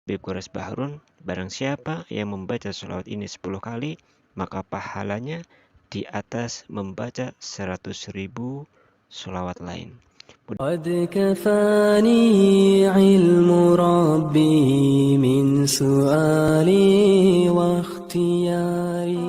Bikuras Bahrun, barang siapa yang membaca sholawat ini 10 kali, maka pahalanya di atas membaca 100.000 sholawat lain. قد كفاني علم ربي من سؤالي واختياري.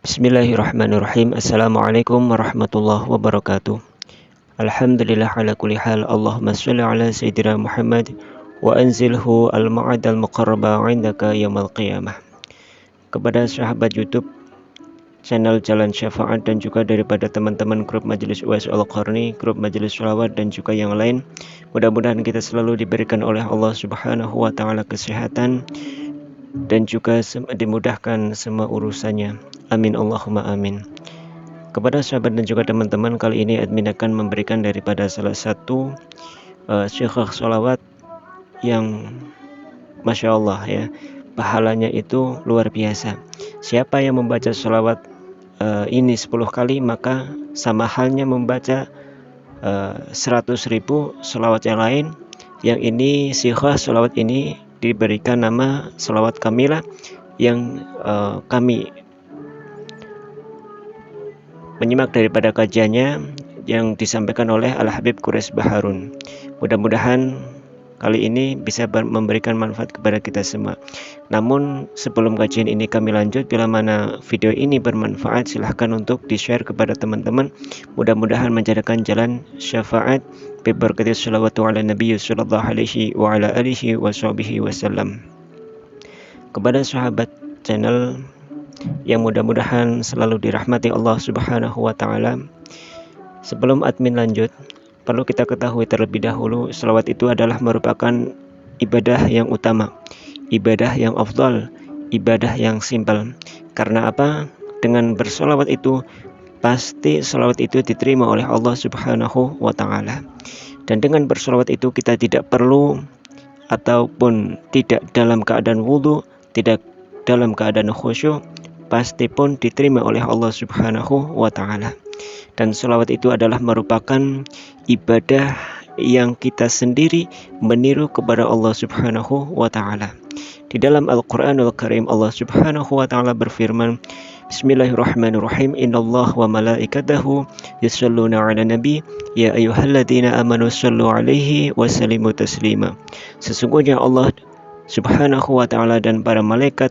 Bismillahirrahmanirrahim. Assalamualaikum warahmatullahi wabarakatuh. Alhamdulillah ala kulli hal. Allahumma sholli ala sayyidina Muhammad wa anzilhu al-ma'ad al-muqarraba 'indaka yaumil qiyamah. Kepada sahabat YouTube channel Jalan Syafaat dan juga daripada teman-teman grup Majelis Uwais Al-Qarni, grup Majelis Sholawat dan juga yang lain, mudah-mudahan kita selalu diberikan oleh Allah Subhanahu wa taala kesehatan dan juga dimudahkan semua urusannya. Amin Allahumma amin. Kepada sahabat dan juga teman-teman, kali ini admin akan memberikan daripada salah satu syikhah sholawat yang Masya Allah ya, pahalanya itu luar biasa. Siapa yang membaca sholawat ini 10 kali, maka sama halnya membaca 100.000 sholawat yang lain. Yang ini syikhah sholawat ini diberikan nama sholawat kamilah yang kami menyimak daripada kajiannya yang disampaikan oleh Al-Habib Quraish Baharun. Mudah-mudahan kali ini bisa memberikan manfaat kepada kita semua. Namun sebelum kajian ini kami lanjut, bila mana video ini bermanfaat, silahkan untuk di-share kepada teman-teman. Mudah-mudahan menjadikan jalan syafaat bibarakati sholawatu ala nabi sallallahu alaihi wa ala alihi wa sahbihi wasallam. Kepada sahabat channel yang mudah-mudahan selalu dirahmati Allah Subhanahu wa taala, sebelum admin lanjut, perlu kita ketahui terlebih dahulu, sholawat itu adalah merupakan ibadah yang utama, ibadah yang afdal, ibadah yang simpel. Karena apa? Dengan bersolawat itu pasti sholawat itu diterima oleh Allah Subhanahu wa taala. Dan dengan bersolawat itu kita tidak perlu ataupun tidak dalam keadaan wudhu, tidak dalam keadaan khusyuk, pasti pun diterima oleh Allah Subhanahu wa taala. Dan sholawat itu adalah merupakan ibadah yang kita sendiri meniru kepada Allah Subhanahu wa taala. Di dalam Al-Qur'anul Karim Allah Subhanahu wa taala berfirman, Bismillahirrahmanirrahim. Innallaha wa malaikatahu yusholluna 'alan nabi ya ayyuhalladzina amanu shollu 'alaihi wa sallimu taslima. Sesungguhnya Allah Subhanahu wa ta'ala dan para malaikat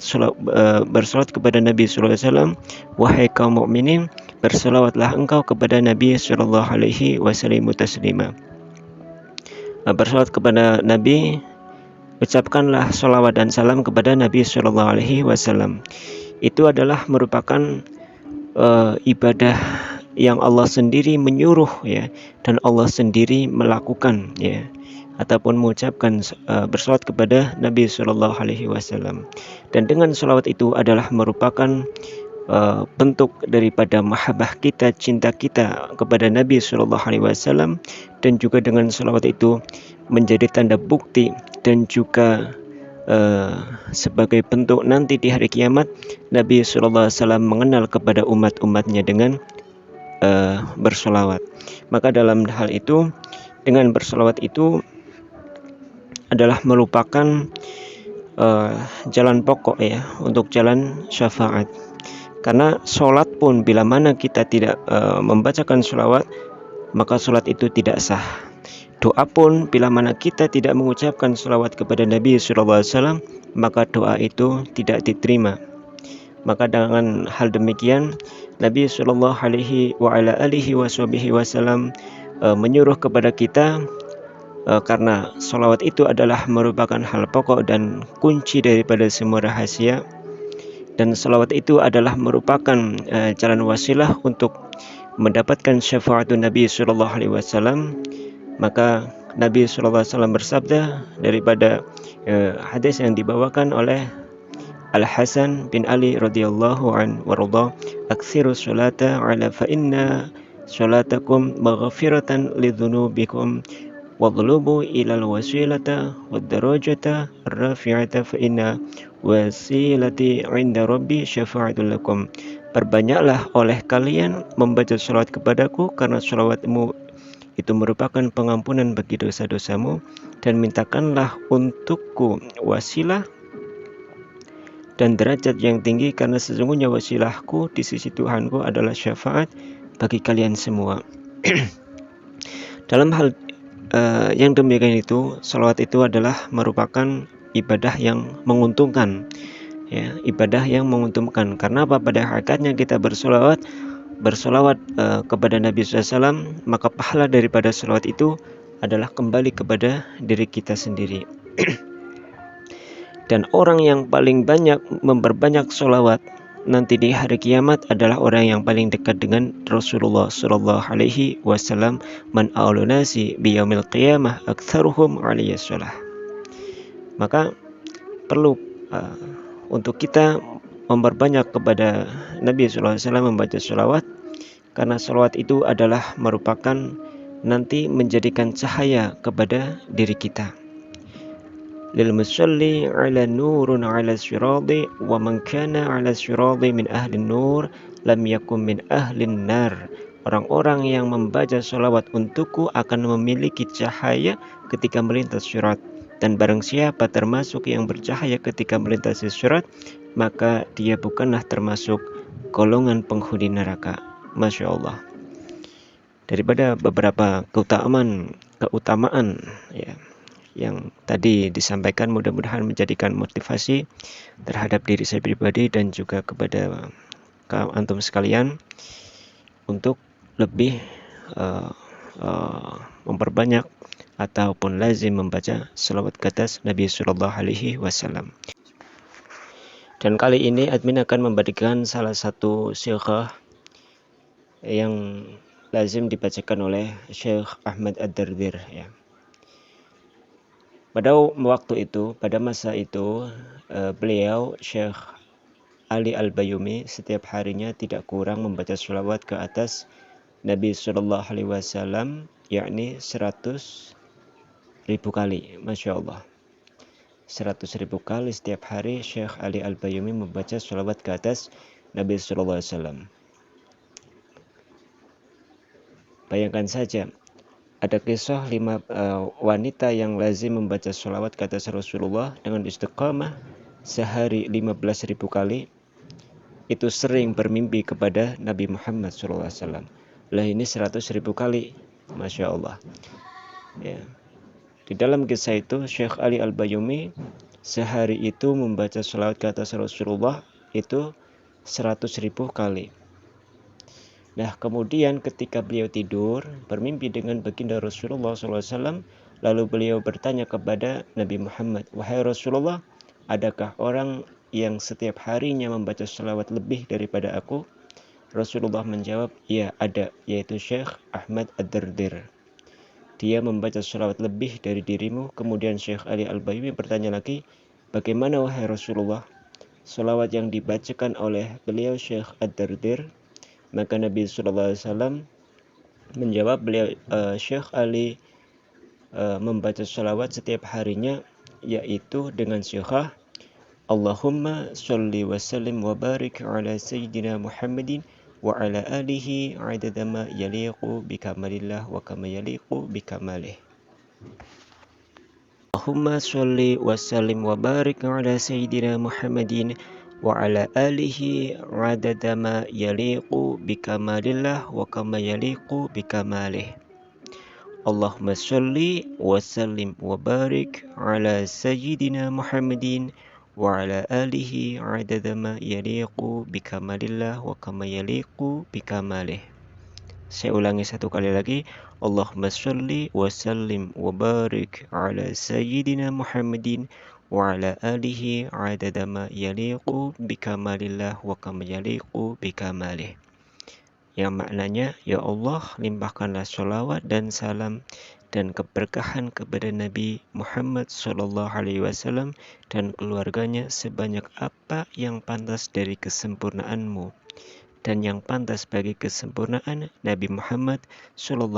bersolat kepada Nabi sallallahu alaihi wasallam. Wahai kaum mukminin, bersolawatlah engkau kepada Nabi sallallahu alaihi wasallam taslima. Bersolat kepada Nabi, ucapkanlah solawat dan salam kepada Nabi sallallahu alaihi wasallam. Itu adalah merupakan ibadah yang Allah sendiri menyuruh ya, dan Allah sendiri melakukan ya, ataupun mengucapkan bersolawat kepada Nabi Shallallahu Alaihi Wasallam. Dan dengan solawat itu adalah merupakan bentuk daripada mahabbah kita, cinta kita kepada Nabi Shallallahu Alaihi Wasallam, dan juga dengan solawat itu menjadi tanda bukti dan juga sebagai bentuk nanti di hari kiamat Nabi Shallallahu Alaihi Wasallam mengenal kepada umat-umatnya dengan bersolawat. Maka dalam hal itu, dengan bersolawat itu adalah merupakan jalan pokok ya untuk jalan syafaat. Karena sholat pun bila mana kita tidak membacakan sholawat, maka sholat itu tidak sah. Doa pun bila mana kita tidak mengucapkan sholawat kepada Nabi SAW, maka doa itu tidak diterima. Maka dengan hal demikian Nabi Shallallahu Alaihi Wasallam menyuruh kepada kita, karena sholawat itu adalah merupakan hal pokok dan kunci daripada semua rahasia, dan sholawat itu adalah merupakan jalan wasilah untuk mendapatkan syafaatun Nabi Sallallahu Alaihi Wasallam. Maka Nabi Sallallahu Alaihi Wasallam bersabda daripada hadis yang dibawakan oleh Al Hasan bin Ali radhiyallahu an warḍah, aktsiru sholata ala fa inna sholatakum maghfiratan lidzunubikum wadlubu ilal wasilata wad darajata ar-rafi'ata fa inna wasilati 'inda rabbi syafa'atul lakum. Perbanyaklah oleh kalian membaca salawat kepadaku, karena salawatmu itu merupakan pengampunan bagi dosa-dosamu, dan mintakanlah untukku wasilah dan derajat yang tinggi, karena sesungguhnya wasilahku di sisi Tuhanku adalah syafaat bagi kalian semua. Dalam hal yang demikian itu, salawat itu adalah merupakan ibadah yang menguntungkan, ya, ibadah yang menguntungkan. Karena apa? Pada hakikatnya kita bersolawat kepada Nabi SAW, maka pahala daripada salawat itu adalah kembali kepada diri kita sendiri. Dan orang yang paling banyak memperbanyak salawat nanti di hari kiamat adalah orang yang paling dekat dengan Rasulullah Sallallahu Alaihi Wasallam. Man aulunasi biyaumil qiyamah aktsaruhum alaihi salah. Maka perlu untuk kita memperbanyak kepada Nabi Sallallahu Alaihi Wasallam membaca salawat, karena salawat itu adalah merupakan nanti menjadikan cahaya kepada diri kita. Lil musalli ala nurun ala sirati wa man kana ala sirati min ahli nur lam yakum min ahli nar. Orang-orang yang membaca salawat untukku akan memiliki cahaya ketika melintas sirat, dan barang siapa termasuk yang bercahaya ketika melintasi sirat, maka dia bukanlah termasuk golongan penghuni neraka. Masya Allah. Daripada beberapa keutamaan ya yang tadi disampaikan, mudah-mudahan menjadikan motivasi terhadap diri saya pribadi dan juga kepada antum sekalian untuk lebih memperbanyak ataupun lazim membaca salawat ke atas Nabi Sallallahu Alaihi Wasallam. Dan kali ini admin akan membagikan salah satu syighah yang lazim dibacakan oleh Syekh Ahmad Ad-Dardir, ya. Pada waktu itu, pada masa itu, beliau Syekh Ali Al-Bayyumi setiap harinya tidak kurang membaca sholawat ke atas Nabi Sallallahu Alaihi Wasallam, yakni 100.000 kali. Masya Allah, 100.000 kali setiap hari Syekh Ali Al-Bayyumi membaca sholawat ke atas Nabi Sallallahu Alaihi Wasallam. Bayangkan saja, ada kisah 5 wanita yang lazim membaca sholawat ke atas Rasulullah dengan istiqamah sehari 15.000 kali. Itu sering bermimpi kepada Nabi Muhammad SAW. Lah ini 100.000 kali. Masya Allah, ya. Di dalam kisah itu Syekh Ali Al-Bayyumi sehari itu membaca sholawat ke atas Rasulullah itu 100.000 kali. Nah, kemudian ketika beliau tidur bermimpi dengan baginda Rasulullah SAW, lalu beliau bertanya kepada Nabi Muhammad, "Wahai Rasulullah, adakah orang yang setiap harinya membaca sholawat lebih daripada aku?" Rasulullah menjawab, "Ya, ada, yaitu Syekh Ahmad Ad-Dardir. Dia membaca sholawat lebih dari dirimu." Kemudian Syekh Ali Al-Bayyumi bertanya lagi, "Bagaimana wahai Rasulullah, sholawat yang dibacakan oleh beliau Syekh Ad-Dardir?" Maka Nabi SAW menjawab, Syekh Ali membaca sholawat setiap harinya, yaitu dengan syighah Allahumma sholli wa sallim wa barik ala sayyidina Muhammadin wa ala alihi adada ma yaliqu bikamalillah wa kama yaliqu bikamalih. Allahumma sholli wa sallim wa barik ala sayyidina Muhammadin wa ala alihi adada ma yaliqu bikamalillah wa kama yaliqu bikamalih. Allahumma sholli wa sallim wa barik ala sayyidina Muhammadin wa ala alihi adada ma yaliqu bikamalillah wa kama yaliqu bikamalih. Saya ulangi satu kali lagi. Allahumma sholli wa sallim wa barik ala sayyidina Muhammadin wa ala alihi adada ma yaliqu bikamalillah wa kama yaliqu bikamalih. Yang maknanya, ya Allah, limpahkanlah sholawat dan salam dan keberkahan kepada Nabi Muhammad SAW dan keluarganya sebanyak apa yang pantas dari kesempurnaanmu dan yang pantas bagi kesempurnaan Nabi Muhammad SAW.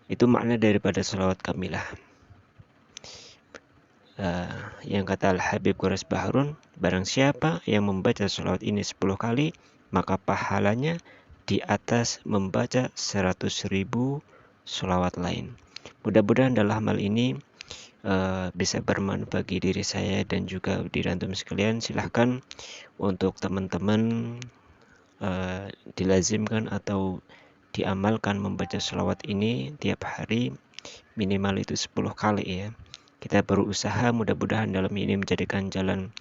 Itu makna daripada salawat kamilah. Yang kata Al-Habib Quraisy Bahrun, barang siapa yang membaca salawat ini 10 kali, maka pahalanya di atas membaca 100.000 salawat lain. Mudah-mudahan dalam hal ini bisa bermanfaat bagi diri saya dan juga diri antum sekalian. Silahkan untuk teman-teman dilazimkan atau diamalkan membaca salawat ini tiap hari, minimal itu 10 kali ya. Kita berusaha, mudah-mudahan dalam ini menjadikan jalan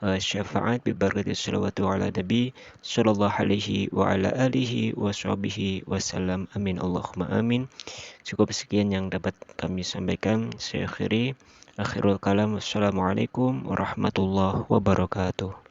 syafaat bi barakati sholawatu ala nabi sallallahu alaihi wa ala alihi wa sahbihi wasallam. Amin Allahumma amin. Cukup sekian yang dapat kami sampaikan. Saya akhiri. Akhirul kalam. Wassalamualaikum warahmatullahi wabarakatuh.